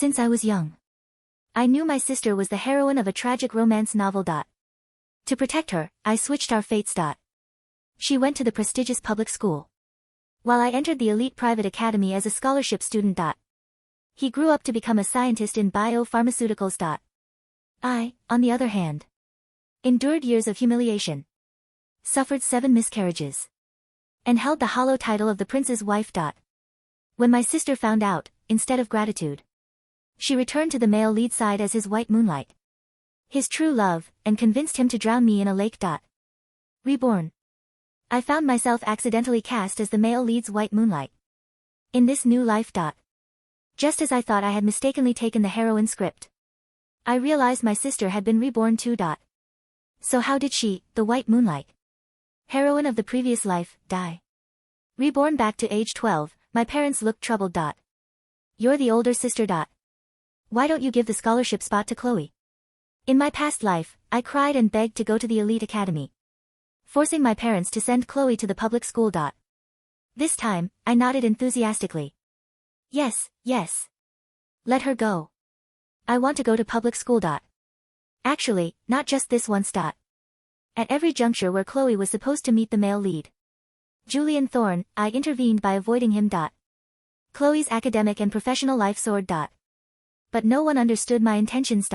Since I was young, I knew my sister was the heroine of a tragic romance novel. To protect her, I switched our fates. She went to the prestigious public school, while I entered the elite private academy as a scholarship student. He grew up to become a scientist in biopharmaceuticals. I, on the other hand, endured years of humiliation, suffered 7 miscarriages, and held the hollow title of the prince's wife. When my sister found out, instead of gratitude, she returned to the male lead side as his white moonlight, his true love, and convinced him to drown me in a lake. Reborn. I found myself accidentally cast as the male lead's white moonlight in this new life. Just as I thought I had mistakenly taken the heroine script, I realized my sister had been reborn too. So how did she, the white moonlight heroine of the previous life, die? Reborn back to age 12, my parents looked troubled. You're the older sister. Why don't you give the scholarship spot to Chloe? In my past life, I cried and begged to go to the elite academy, forcing my parents to send Chloe to the public school. This time, I nodded enthusiastically. Yes, yes. Let her go. I want to go to public school. Actually, not just this once. At every juncture where Chloe was supposed to meet the male lead, Julian Thorne, I intervened by avoiding him. Chloe's academic and professional life soared. But no one understood my intentions.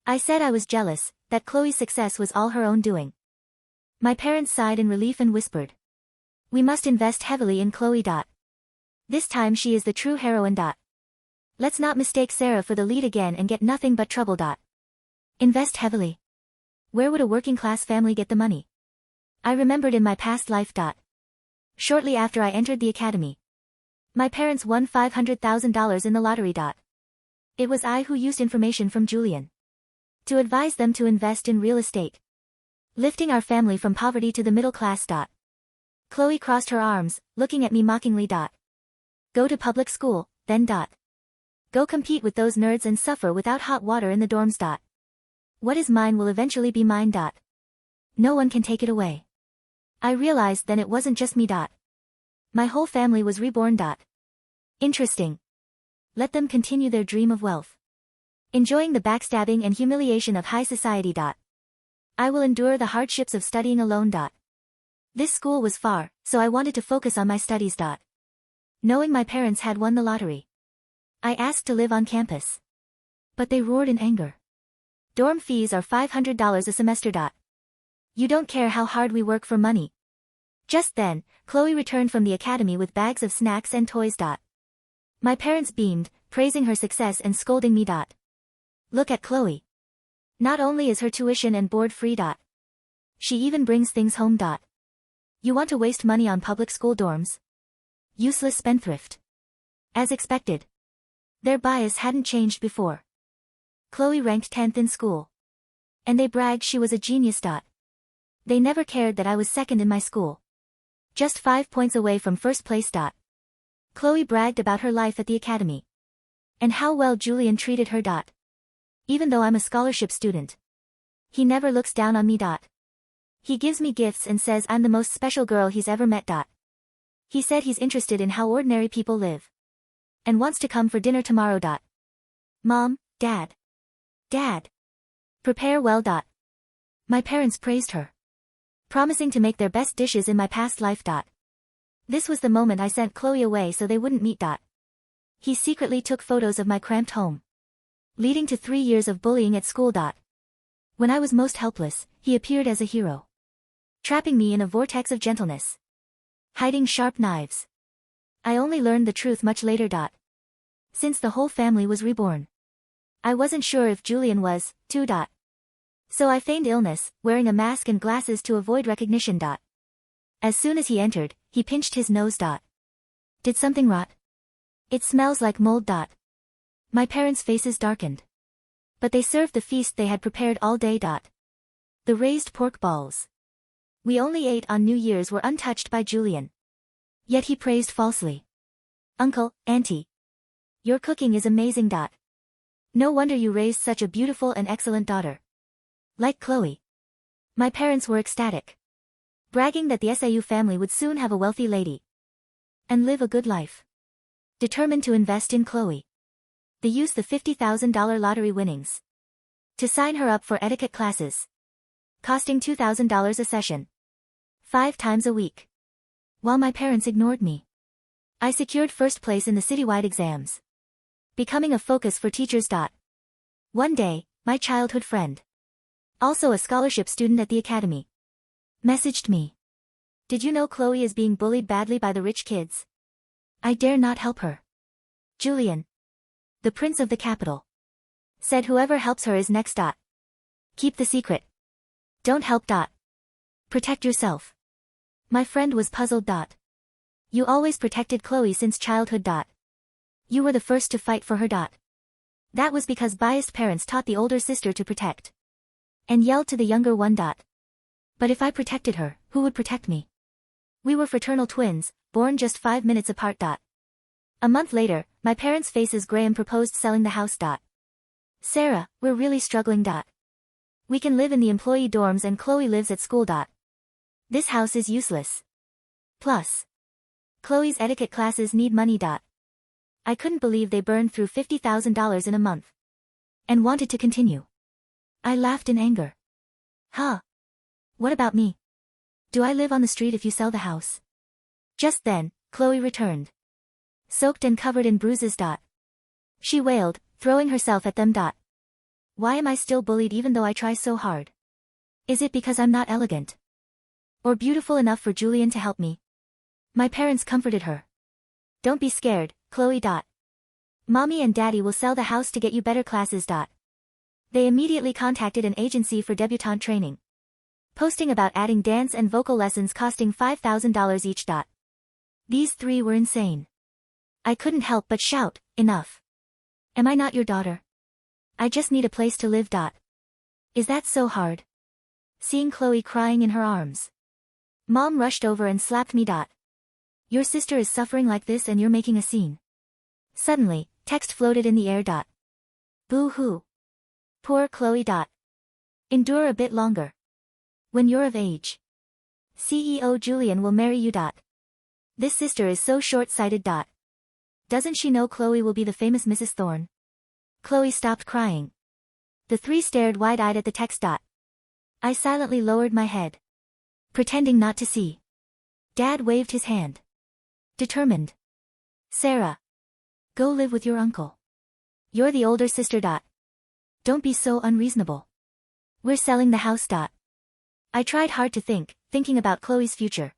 I said I was jealous, that Chloe's success was all her own doing. My parents sighed in relief and whispered, we must invest heavily in Chloe. This time she is the true heroine. Let's not mistake Sarah for the lead again and get nothing but trouble. Invest heavily. Where would a working-class family get the money? I remembered in my past life. Shortly after I entered the academy, my parents won $500,000 in the lottery. It was I who used information from Julian to advise them to invest in real estate, lifting our family from poverty to the middle class. Chloe crossed her arms, looking at me mockingly. Go to public school, then. Go compete with those nerds and suffer without hot water in the dorms. What is mine will eventually be mine. No one can take it away. I realized then it wasn't just me. My whole family was reborn. Interesting. Let them continue their dream of wealth, enjoying the backstabbing and humiliation of high society. I will endure the hardships of studying alone. This school was far, so I wanted to focus on my studies. Knowing my parents had won the lottery, I asked to live on campus, but they roared in anger. Dorm fees are $500 a semester. You don't care how hard we work for money. Just then, Chloe returned from the academy with bags of snacks and toys. My parents beamed, praising her success and scolding me. Look at Chloe. Not only is her tuition and board free. She even brings things home. You want to waste money on public school dorms? Useless spendthrift. As expected, their bias hadn't changed before. Chloe ranked 10th in school, and they bragged she was a genius. They never cared that I was second in my school, just 5 points away from first place. Chloe bragged about her life at the academy, and how well Julian treated her. Even though I'm a scholarship student, he never looks down on me. He gives me gifts and says I'm the most special girl he's ever met. He said he's interested in how ordinary people live, and wants to come for dinner tomorrow. Mom, Dad. Prepare well. My parents praised her, promising to make their best dishes in my past life. This was the moment I sent Chloe away so they wouldn't meet. He secretly took photos of my cramped home, leading to 3 years of bullying at school. When I was most helpless, he appeared as a hero, trapping me in a vortex of gentleness, hiding sharp knives. I only learned the truth much later. Since the whole family was reborn, I wasn't sure if Julian was, too. So I feigned illness, wearing a mask and glasses to avoid recognition. As soon as he entered, he pinched his nose. Did something rot? It smells like mold. My parents' faces darkened, but they served the feast they had prepared all day. The raised pork balls we only ate on New Year's were untouched by Julian. Yet he praised falsely. Uncle, Auntie, your cooking is amazing. No wonder you raised such a beautiful and excellent daughter, like Chloe. My parents were ecstatic, bragging that the SAU family would soon have a wealthy lady and live a good life, determined to invest in Chloe. They used the $50,000 lottery winnings to sign her up for etiquette classes, costing $2,000 a session, 5 times a week. While my parents ignored me, I secured first place in the citywide exams, becoming a focus for teachers. One day, my childhood friend, also a scholarship student at the academy, messaged me. Did you know Chloe is being bullied badly by the rich kids? I dare not help her. Julian, the prince of the capital, said whoever helps her is next. Keep the secret. Don't help. Protect yourself. My friend was puzzled. You always protected Chloe since childhood. You were the first to fight for her. That was because biased parents taught the older sister to protect and yelled to the younger one. But if I protected her, who would protect me? We were fraternal twins, born just 5 minutes apart. A month later, my parents' faces Graham proposed selling the house. Sarah, we're really struggling. We can live in the employee dorms and Chloe lives at school. This house is useless. Plus, Chloe's etiquette classes need money. I couldn't believe they burned through $50,000 in a month and wanted to continue. I laughed in anger. Huh? What about me? Do I live on the street if you sell the house? Just then, Chloe returned, soaked and covered in bruises. She wailed, throwing herself at them. Why am I still bullied even though I try so hard? Is it because I'm not elegant or beautiful enough for Julian to help me? My parents comforted her. Don't be scared, Chloe. Mommy and Daddy will sell the house to get you better classes. They immediately contacted an agency for debutante training, posting about adding dance and vocal lessons costing $5,000 each. These 3 were insane. I couldn't help but shout, enough. Am I not your daughter? I just need a place to live. Is that so hard? Seeing Chloe crying in her arms, Mom rushed over and slapped me. Your sister is suffering like this and you're making a scene. Suddenly, text floated in the air. Boo-hoo. Poor Chloe. Endure a bit longer. When you're of age, CEO Julian will marry you. This sister is so short-sighted. Doesn't she know Chloe will be the famous Mrs. Thorne? Chloe stopped crying. The 3 stared wide-eyed at the text. I silently lowered my head, pretending not to see. Dad waved his hand, determined. Sarah, go live with your uncle. You're the older sister. Don't be so unreasonable. We're selling the house. I tried hard to thinking about Chloe's future,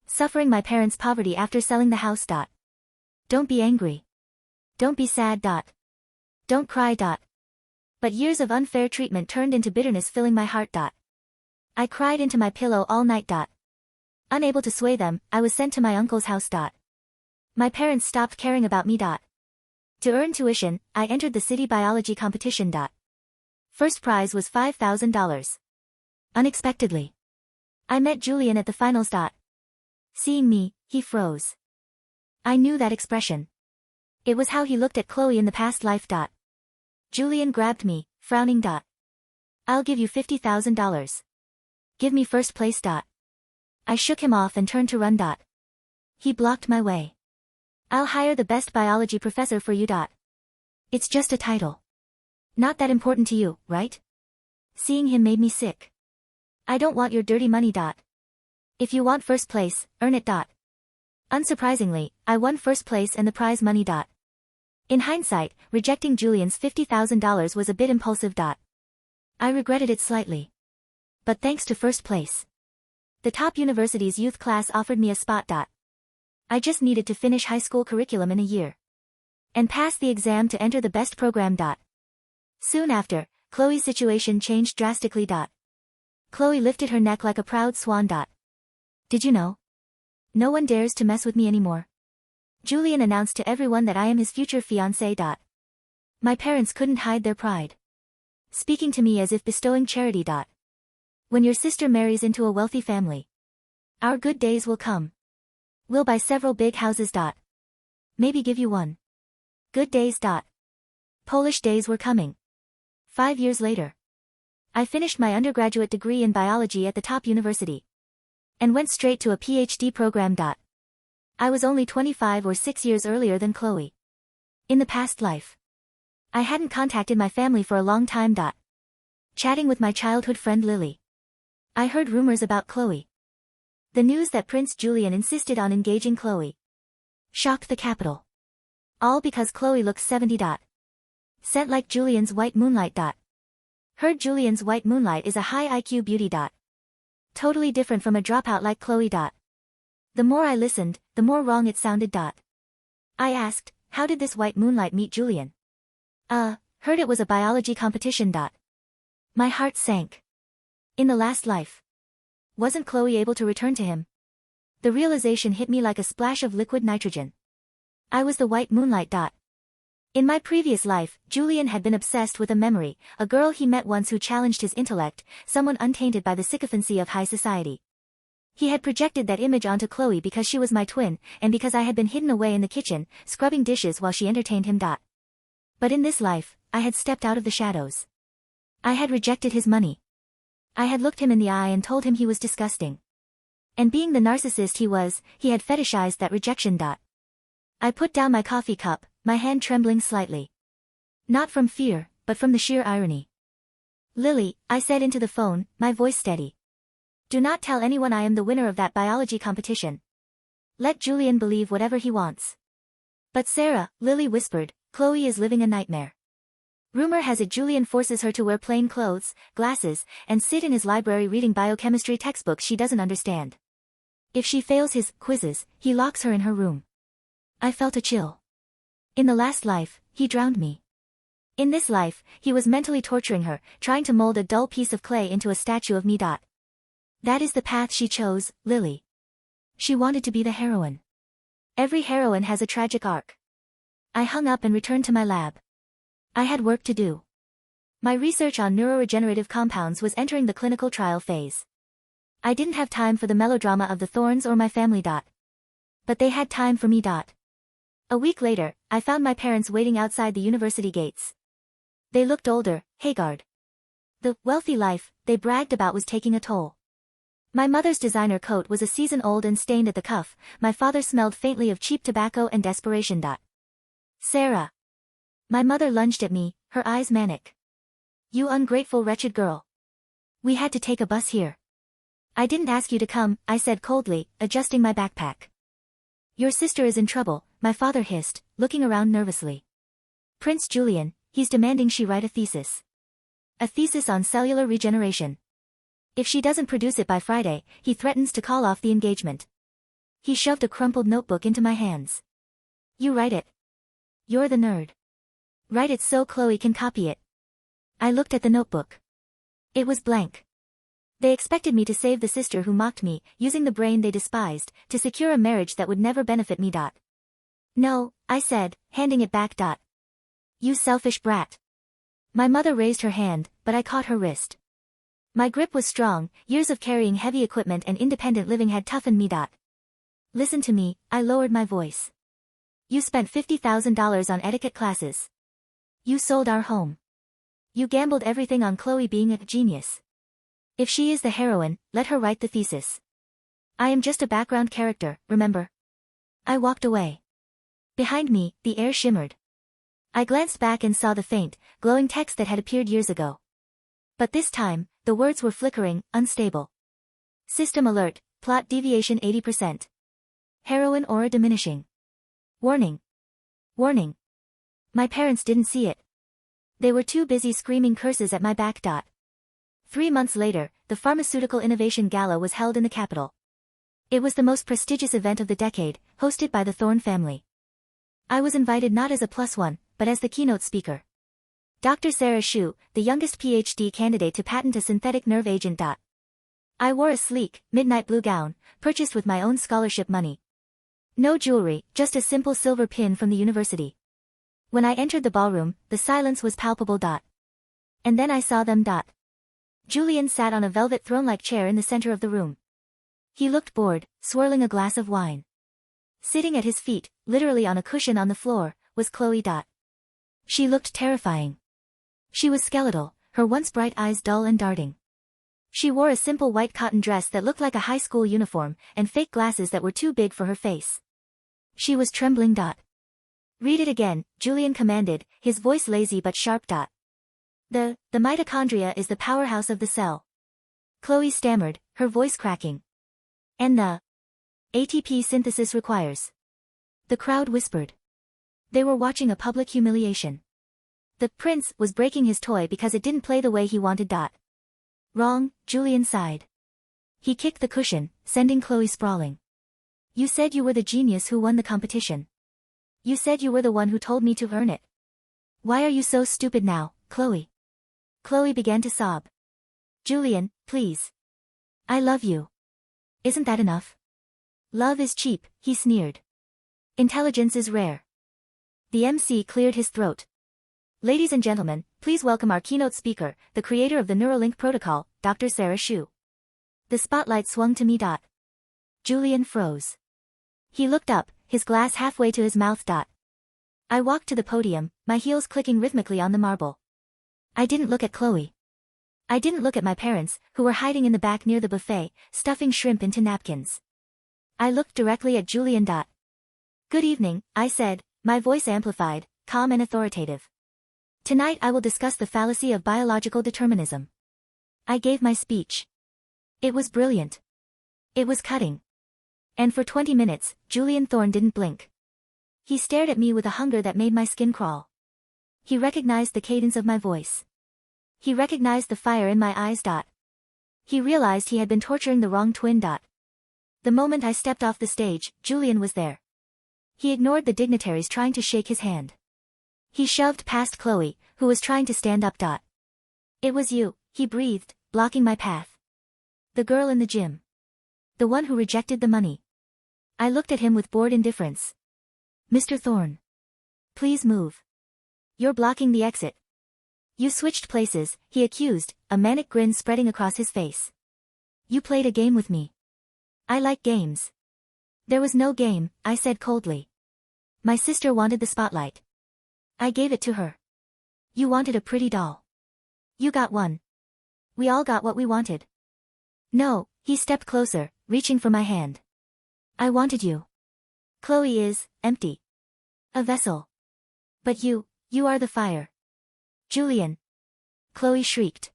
suffering my parents' poverty after selling the house. Don't be angry. Don't be sad. Don't cry. But years of unfair treatment turned into bitterness filling my heart. I cried into my pillow all night. Unable to sway them, I was sent to my uncle's house. My parents stopped caring about me. To earn tuition, I entered the city biology competition. First prize was $5,000. Unexpectedly, I met Julian at the finals. Seeing me, he froze. I knew that expression. It was how he looked at Chloe in the past life. Julian grabbed me, frowning. I'll give you $50,000. Give me first place. I shook him off and turned to run. He blocked my way. I'll hire the best biology professor for you. It's just a title. Not that important to you, right? Seeing him made me sick. I don't want your dirty money. If you want first place, earn it. Unsurprisingly, I won first place and the prize money. In hindsight, rejecting Julian's $50,000 was a bit impulsive. I regretted it slightly. But thanks to first place, the top university's youth class offered me a spot. I just needed to finish high school curriculum in a year and pass the exam to enter the best program. Soon after, Chloe's situation changed drastically. Chloe lifted her neck like a proud swan. Did you know? No one dares to mess with me anymore. Julian announced to everyone that I am his future fiancé. My parents couldn't hide their pride, speaking to me as if bestowing charity. When your sister marries into a wealthy family, our good days will come. We'll buy several big houses. Maybe give you one. Good days. Polish days were coming. 5 years later, I finished my undergraduate degree in biology at the top university and went straight to a PhD program. I was only 25 or 6 years earlier than Chloe. In the past life, I hadn't contacted my family for a long time. Chatting with my childhood friend Lily. I heard rumors about Chloe. The news that Prince Julian insisted on engaging Chloe shocked the capital. All because Chloe looks 70. Scent like Julian's white moonlight. Heard Julian's white moonlight is a high IQ beauty. Totally different from a dropout like Chloe. The more I listened, the more wrong it sounded. I asked, how did this white moonlight meet Julian? Heard it was a biology competition. My heart sank. In the last life. Wasn't Chloe able to return to him? The realization hit me like a splash of liquid nitrogen. I was the white moonlight. In my previous life, Julian had been obsessed with a memory, a girl he met once who challenged his intellect, someone untainted by the sycophancy of high society. He had projected that image onto Chloe because she was my twin, and because I had been hidden away in the kitchen, scrubbing dishes while she entertained him. But in this life, I had stepped out of the shadows. I had rejected his money. I had looked him in the eye and told him he was disgusting. And being the narcissist he was, he had fetishized that rejection. I put down my coffee cup, my hand trembling slightly. Not from fear, but from the sheer irony. Lily, I said into the phone, my voice steady. Do not tell anyone I am the winner of that biology competition. Let Julian believe whatever he wants. But Sarah, Lily whispered, Chloe is living a nightmare. Rumor has it Julian forces her to wear plain clothes, glasses, and sit in his library reading biochemistry textbooks she doesn't understand. If she fails his quizzes, he locks her in her room. I felt a chill. In the last life, he drowned me. In this life, he was mentally torturing her, trying to mold a dull piece of clay into a statue of me. That is the path she chose, Lily. She wanted to be the heroine. Every heroine has a tragic arc. I hung up and returned to my lab. I had work to do. My research on neuroregenerative compounds was entering the clinical trial phase. I didn't have time for the melodrama of the Thorns or my family. But they had time for me. A week later, I found my parents waiting outside the university gates. They looked older, haggard. The wealthy life they bragged about was taking a toll. My mother's designer coat was a season old and stained at the cuff, my father smelled faintly of cheap tobacco and desperation. Sarah. My mother lunged at me, her eyes manic. You ungrateful wretched girl. We had to take a bus here. I didn't ask you to come, I said coldly, adjusting my backpack. Your sister is in trouble, my father hissed, looking around nervously. Prince Julian, he's demanding she write a thesis. A thesis on cellular regeneration. If she doesn't produce it by Friday, he threatens to call off the engagement. He shoved a crumpled notebook into my hands. You write it. You're the nerd. Write it so Chloe can copy it. I looked at the notebook. It was blank. They expected me to save the sister who mocked me, using the brain they despised, to secure a marriage that would never benefit me. No, I said, handing it back. You selfish brat. My mother raised her hand, but I caught her wrist. My grip was strong, years of carrying heavy equipment and independent living had toughened me. Listen to me, I lowered my voice. You spent $50,000 on etiquette classes. You sold our home. You gambled everything on Chloe being a genius. If she is the heroine, let her write the thesis. I am just a background character, remember? I walked away. Behind me, the air shimmered. I glanced back and saw the faint, glowing text that had appeared years ago. But this time, the words were flickering, unstable. System alert, plot deviation 80%. Heroine aura diminishing. Warning. Warning. My parents didn't see it. They were too busy screaming curses at my back. 3 months later, the Pharmaceutical Innovation Gala was held in the capital. It was the most prestigious event of the decade, hosted by the Thorn family. I was invited not as a +1, but as the keynote speaker. Dr. Sarah Shu, the youngest PhD candidate to patent a synthetic nerve agent. I wore a sleek, midnight blue gown, purchased with my own scholarship money. No jewelry, just a simple silver pin from the university. When I entered the ballroom, the silence was palpable. And then I saw them. Julian sat on a velvet throne-like chair in the center of the room. He looked bored, swirling a glass of wine. Sitting at his feet, literally on a cushion on the floor, was Chloe. She looked terrifying. She was skeletal, her once bright eyes dull and darting. She wore a simple white cotton dress that looked like a high school uniform, and fake glasses that were too big for her face. She was trembling. Read it again, Julian commanded, his voice lazy but sharp. The mitochondria is the powerhouse of the cell. Chloe stammered, her voice cracking. And the ATP synthesis requires. The crowd whispered. They were watching a public humiliation. The prince was breaking his toy because it didn't play the way he wanted. Wrong, Julian sighed. He kicked the cushion, sending Chloe sprawling. You said you were the genius who won the competition. You said you were the one who told me to earn it. Why are you so stupid now, Chloe? Chloe began to sob. Julian, please. I love you. Isn't that enough? Love is cheap, he sneered. Intelligence is rare. The MC cleared his throat. Ladies and gentlemen, please welcome our keynote speaker, the creator of the Neuralink protocol, Dr. Sarah Shu. The spotlight swung to me. Julian froze. He looked up, his glass halfway to his mouth. I walked to the podium, my heels clicking rhythmically on the marble. I didn't look at Chloe. I didn't look at my parents, who were hiding in the back near the buffet, stuffing shrimp into napkins. I looked directly at Julian. Good evening, I said, my voice amplified, calm and authoritative. Tonight I will discuss the fallacy of biological determinism. I gave my speech. It was brilliant. It was cutting. And for 20 minutes, Julian Thorne didn't blink. He stared at me with a hunger that made my skin crawl. He recognized the cadence of my voice. He recognized the fire in my eyes. He realized he had been torturing the wrong twin. The moment I stepped off the stage, Julian was there. He ignored the dignitaries trying to shake his hand. He shoved past Chloe, who was trying to stand up. It was you, he breathed, blocking my path. The girl in the gym. The one who rejected the money. I looked at him with bored indifference. Mr. Thorne. Please move. You're blocking the exit. You switched places, he accused, a manic grin spreading across his face. You played a game with me. I like games. There was no game, I said coldly. My sister wanted the spotlight. I gave it to her. You wanted a pretty doll. You got one. We all got what we wanted. No, he stepped closer, reaching for my hand. I wanted you. Chloe is empty. A vessel. But you are the fire. Julian. Chloe shrieked.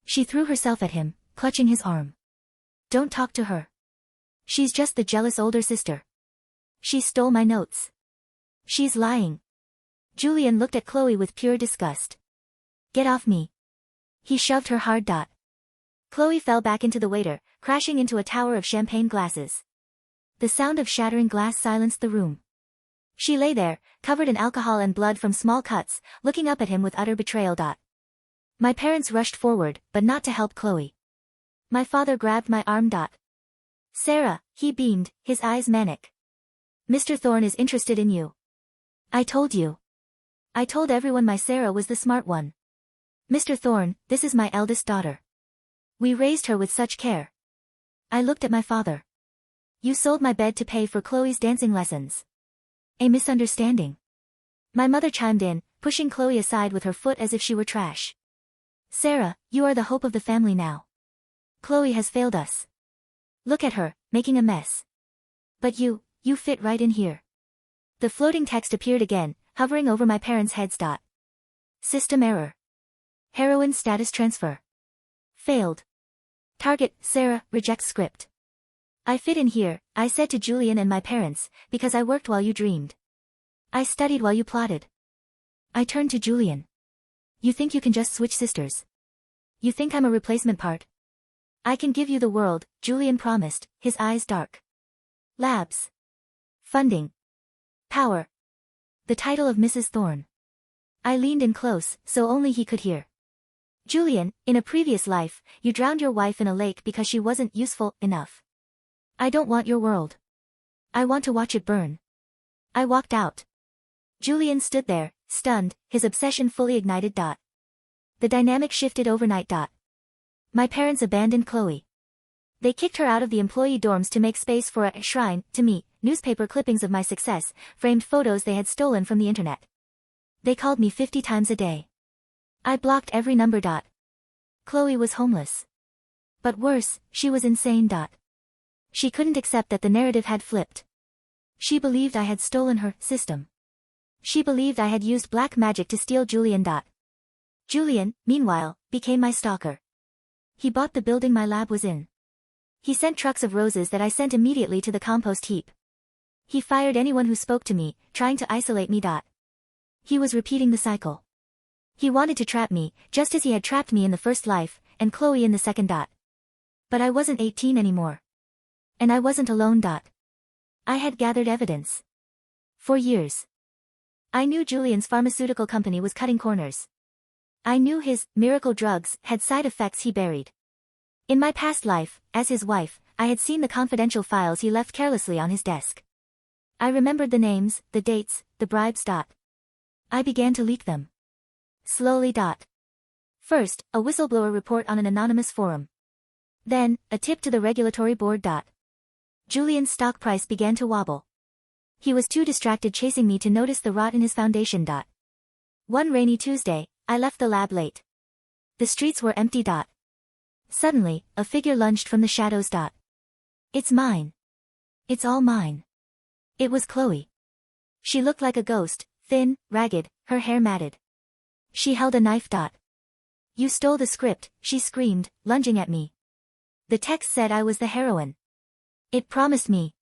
She threw herself at him, clutching his arm. Don't talk to her. She's just the jealous older sister. She stole my notes. She's lying. Julian looked at Chloe with pure disgust. Get off me. He shoved her hard. Chloe fell back into the waiter, crashing into a tower of champagne glasses. The sound of shattering glass silenced the room. She lay there, covered in alcohol and blood from small cuts, looking up at him with utter betrayal. My parents rushed forward, but not to help Chloe. My father grabbed my arm. Sarah, he beamed, his eyes manic. Mr. Thorne is interested in you. I told you. I told everyone my Sarah was the smart one. Mr. Thorne, this is my eldest daughter. We raised her with such care. I looked at my father. You sold my bed to pay for Chloe's dancing lessons. A misunderstanding. My mother chimed in, pushing Chloe aside with her foot as if she were trash. Sarah, you are the hope of the family now. Chloe has failed us. Look at her, making a mess. But you fit right in here. The floating text appeared again, hovering over my parents' heads. System error. Heroine status transfer. Failed. Target, Sarah, reject script. I fit in here, I said to Julian and my parents, because I worked while you dreamed. I studied while you plotted. I turned to Julian. You think you can just switch sisters? You think I'm a replacement part? I can give you the world, Julian promised, his eyes dark. Labs. Funding. Power. The title of Mrs. Thorne. I leaned in close, so only he could hear. Julian, in a previous life, you drowned your wife in a lake because she wasn't useful enough. I don't want your world. I want to watch it burn. I walked out. Julian stood there, stunned, his obsession fully ignited. The dynamic shifted overnight. My parents abandoned Chloe. They kicked her out of the employee dorms to make space for a shrine to me, newspaper clippings of my success, framed photos they had stolen from the internet. They called me 50 times a day. I blocked every number. Chloe was homeless. But worse, she was insane. She couldn't accept that the narrative had flipped. She believed I had stolen her system. She believed I had used black magic to steal Julian. Julian, meanwhile, became my stalker. He bought the building my lab was in. He sent trucks of roses that I sent immediately to the compost heap. He fired anyone who spoke to me, trying to isolate me. He was repeating the cycle. He wanted to trap me, just as he had trapped me in the first life, and Chloe in the second. But I wasn't 18 anymore. And I wasn't alone. I had gathered evidence. For years. I knew Julian's pharmaceutical company was cutting corners. I knew his miracle drugs had side effects he buried. In my past life, as his wife, I had seen the confidential files he left carelessly on his desk. I remembered the names, the dates, the bribes. I began to leak them. Slowly. First, a whistleblower report on an anonymous forum. Then, a tip to the regulatory board. Julian's stock price began to wobble. He was too distracted chasing me to notice the rot in his foundation. One rainy Tuesday, I left the lab late. The streets were empty. Suddenly, a figure lunged from the shadows. It's mine. It's all mine. It was Chloe. She looked like a ghost, thin, ragged, her hair matted. She held a knife. You stole the script, she screamed, lunging at me. The text said I was the heroine. It promised me.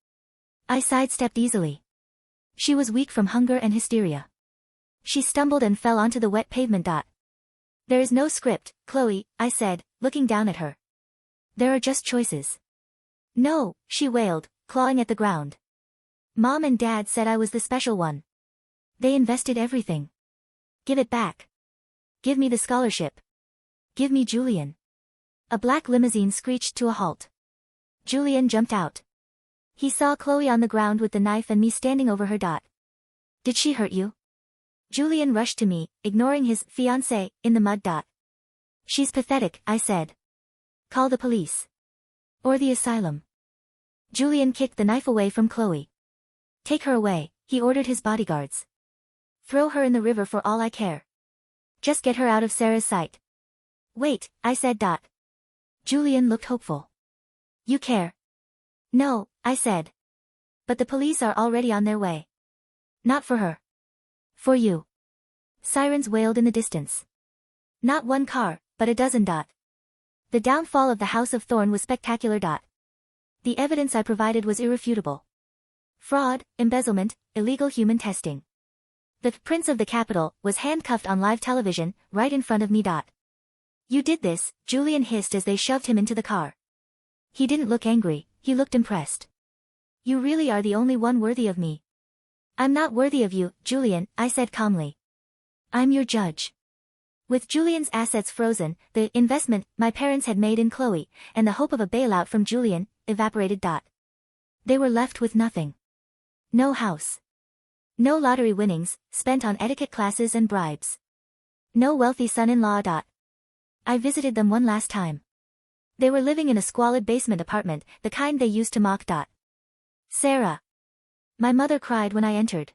I sidestepped easily. She was weak from hunger and hysteria. She stumbled and fell onto the wet pavement. There is no script, Chloe, I said, looking down at her. There are just choices. No, she wailed, clawing at the ground. Mom and Dad said I was the special one. They invested everything. Give it back. Give me the scholarship. Give me Julian. A black limousine screeched to a halt. Julian jumped out. He saw Chloe on the ground with the knife and me standing over her. Did she hurt you? Julian rushed to me, ignoring his fiancé in the mud. She's pathetic, I said. Call the police. Or the asylum. Julian kicked the knife away from Chloe. Take her away, he ordered his bodyguards. Throw her in the river for all I care. Just get her out of Sarah's sight. Wait, I said. Julian looked hopeful. You care? No, I said. But the police are already on their way. Not for her. For you. Sirens wailed in the distance. Not one car, but a dozen. The downfall of the House of Thorn was spectacular. The evidence I provided was irrefutable. Fraud, embezzlement, illegal human testing. The Prince of the Capital was handcuffed on live television, right in front of me. You did this, Julian hissed as they shoved him into the car. He didn't look angry, he looked impressed. You really are the only one worthy of me. I'm not worthy of you, Julian, I said calmly. I'm your judge. With Julian's assets frozen, the investment my parents had made in Chloe, and the hope of a bailout from Julian, evaporated. They were left with nothing. No house. No lottery winnings, spent on etiquette classes and bribes. No wealthy son-in-law. I visited them one last time. They were living in a squalid basement apartment, the kind they used to mock. Sarah. My mother cried when I entered.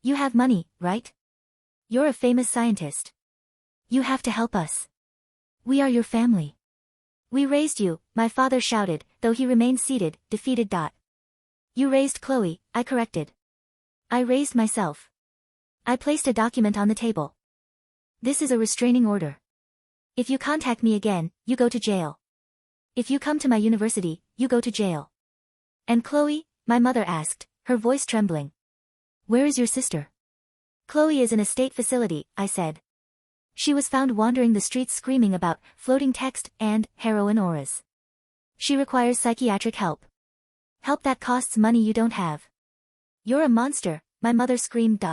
You have money, right? You're a famous scientist. You have to help us. We are your family. We raised you, my father shouted, though he remained seated, defeated. You raised Chloe, I corrected. I raised myself. I placed a document on the table. This is a restraining order. If you contact me again, you go to jail. If you come to my university, you go to jail. And Chloe? My mother asked, her voice trembling. Where is your sister? Chloe is in a state facility, I said. She was found wandering the streets screaming about floating text and heroin auras. She requires psychiatric help. Help that costs money you don't have. You're a monster, my mother screamed.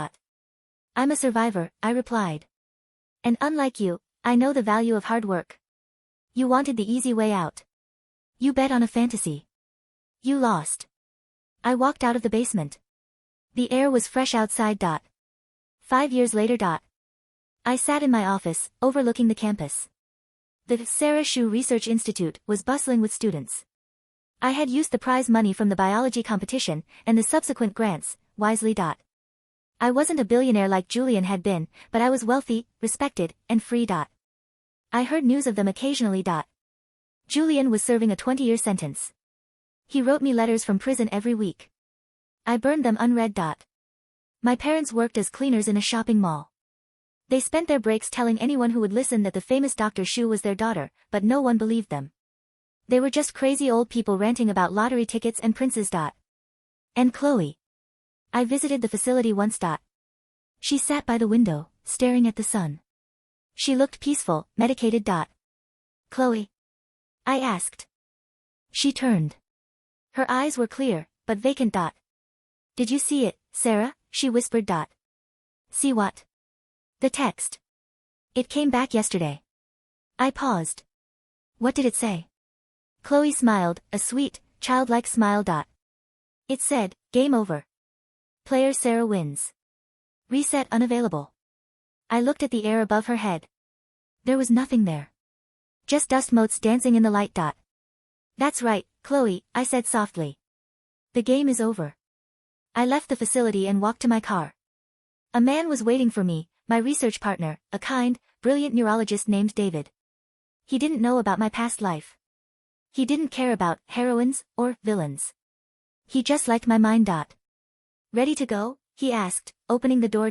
I'm a survivor, I replied. And unlike you, I know the value of hard work. You wanted the easy way out. You bet on a fantasy. You lost. I walked out of the basement. The air was fresh outside. 5 years later. I sat in my office, overlooking the campus. The Sarah Shu Research Institute was bustling with students. I had used the prize money from the biology competition, and the subsequent grants, wisely. I wasn't a billionaire like Julian had been, but I was wealthy, respected, and free. I heard news of them occasionally. Julian was serving a 20-year sentence. He wrote me letters from prison every week. I burned them unread. My parents worked as cleaners in a shopping mall. They spent their breaks telling anyone who would listen that the famous Dr. Shu was their daughter, but no one believed them. They were just crazy old people ranting about lottery tickets and princes. And Chloe. I visited the facility once. She sat by the window, staring at the sun. She looked peaceful, medicated. Chloe? I asked. She turned. Her eyes were clear, but vacant. Did you see it, Sarah? She whispered. See what? The text. It came back yesterday. I paused. What did it say? Chloe smiled, a sweet, childlike smile. It said, game over. Player Sarah wins. Reset unavailable. I looked at the air above her head. There was nothing there. Just dust motes dancing in the light. That's right, Chloe, I said softly. The game is over. I left the facility and walked to my car. A man was waiting for me, my research partner, a kind, brilliant neurologist named David. He didn't know about my past life. He didn't care about heroines or villains. He just liked my mind. Ready to go? He asked, opening the door.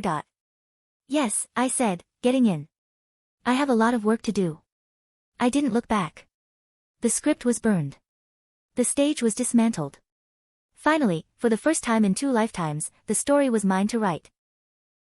Yes, I said, getting in. I have a lot of work to do. I didn't look back. The script was burned. The stage was dismantled. Finally, for the first time in 2 lifetimes, the story was mine to write.